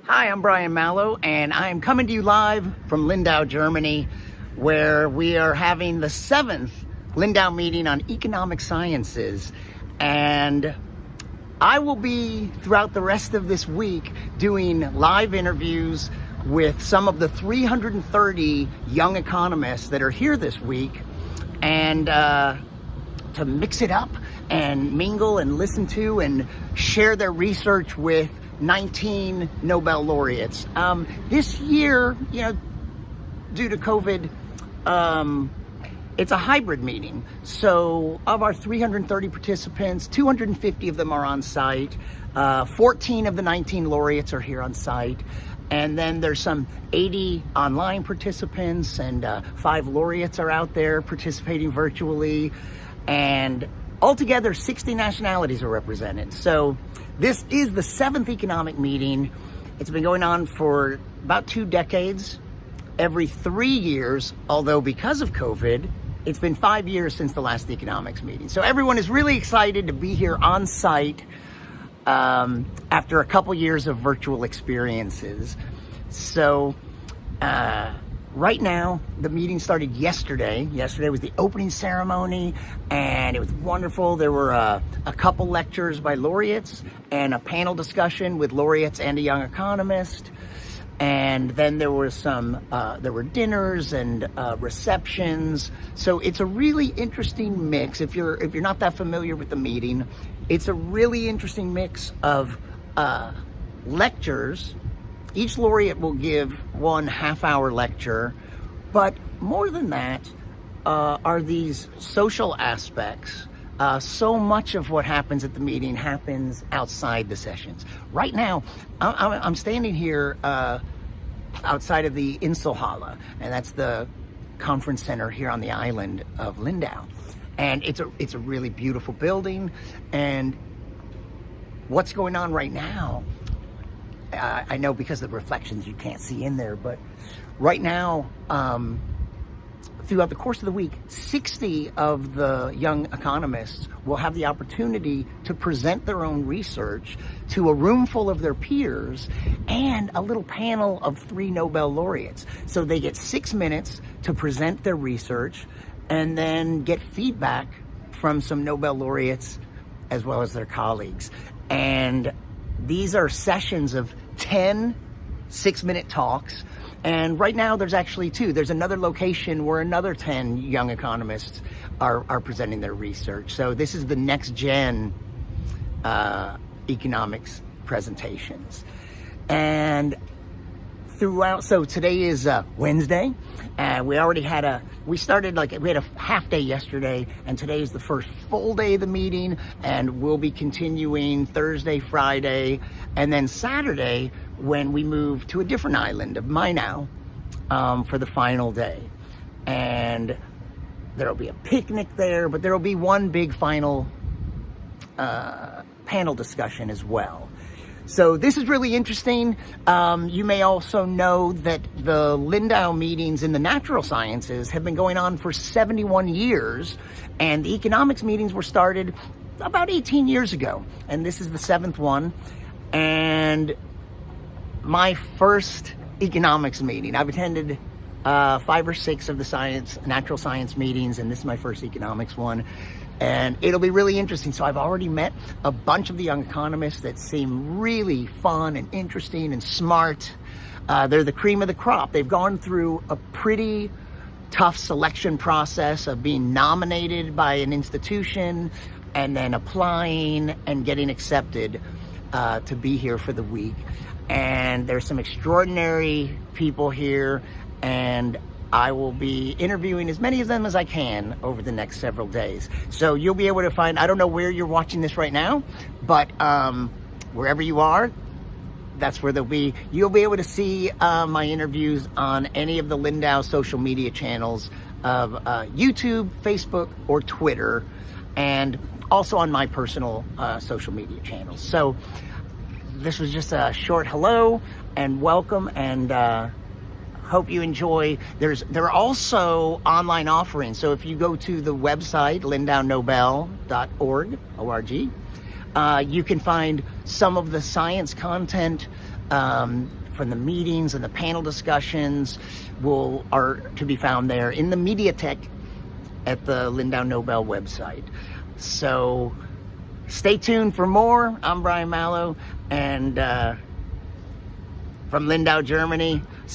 Hi, I'm Brian Mallow, and I'm coming to you live from Lindau, Germany, where we are having the 7th Lindau meeting on economic sciences. And I will be, throughout the rest of this week, doing live interviews with some of the 330 young economists that are here this week, and to mix it up and mingle and listen to and share their research with 19 Nobel laureates. This year, due to COVID, it's a hybrid meeting. So of our 330 participants, 250 of them are on site. 14 of the 19 laureates are here on site. And then there's some 80 online participants, and 5 laureates are out there participating virtually. And altogether, 60 nationalities are represented. So this is the 7th economic meeting. It's been going on for about 2 decades. Every 3 years, although because of COVID, it's been 5 years since the last economics meeting. So everyone is really excited to be here on site after a couple years of virtual experiences. So right now, the meeting started yesterday. Yesterday was the opening ceremony, and it was wonderful. There were a couple lectures by laureates and a panel discussion with laureates and a young economist. And then there were there were dinners and receptions. So it's a really interesting mix. If you're not that familiar with the meeting, it's a really interesting mix of lectures. Each laureate will give 1 half-hour lecture, but more than that are these social aspects. So much of what happens at the meeting happens outside the sessions. Right now, I'm standing here outside of the Inselhalle, and that's the conference center here on the island of Lindau. And it's a really beautiful building. And what's going on right now, I know because of the reflections you can't see in there, but right now, throughout the course of the week, 60 of the young economists will have the opportunity to present their own research to a room full of their peers and a little panel of 3 Nobel laureates. So they get 6 minutes to present their research and then get feedback from some Nobel laureates as well as their colleagues. And these are sessions of 10 6-minute talks. And right now there's actually 2. There's another location where another 10 young economists are presenting their research. So this is the next gen economics presentations. And throughout, so today is Wednesday. We had a half day yesterday, and today is the first full day of the meeting, and we'll be continuing Thursday, Friday, and then Saturday when we move to a different island of Mainau for the final day. And there'll be a picnic there, but there'll be one big final panel discussion as well. So this is really interesting. You may also know that the Lindau meetings in the natural sciences have been going on for 71 years, and the economics meetings were started about 18 years ago. And this is the 7th one. And my first economics meeting, I've attended 5 or 6 of the natural science meetings, and this is my first economics one. And it'll be really interesting. So I've already met a bunch of the young economists that seem really fun and interesting and smart. They're the cream of the crop. They've gone through a pretty tough selection process of being nominated by an institution and then applying and getting accepted to be here for the week. And there's some extraordinary people here, and I will be interviewing as many of them as I can over the next several days. So you'll be able to find, I don't know where you're watching this right now, but wherever you are, that's where you'll be able to see my interviews on any of the Lindau social media channels of YouTube, Facebook, or Twitter, and also on my personal social media channels. So this was just a short hello and welcome, and hope you enjoy. There are also online offerings. So if you go to the website, lindaunobel.org, O-R-G, you can find some of the science content from the meetings and the panel discussions are to be found there in the Mediatek at the Lindau Nobel website. So stay tuned for more. I'm Brian Mallow, and from Lindau, Germany.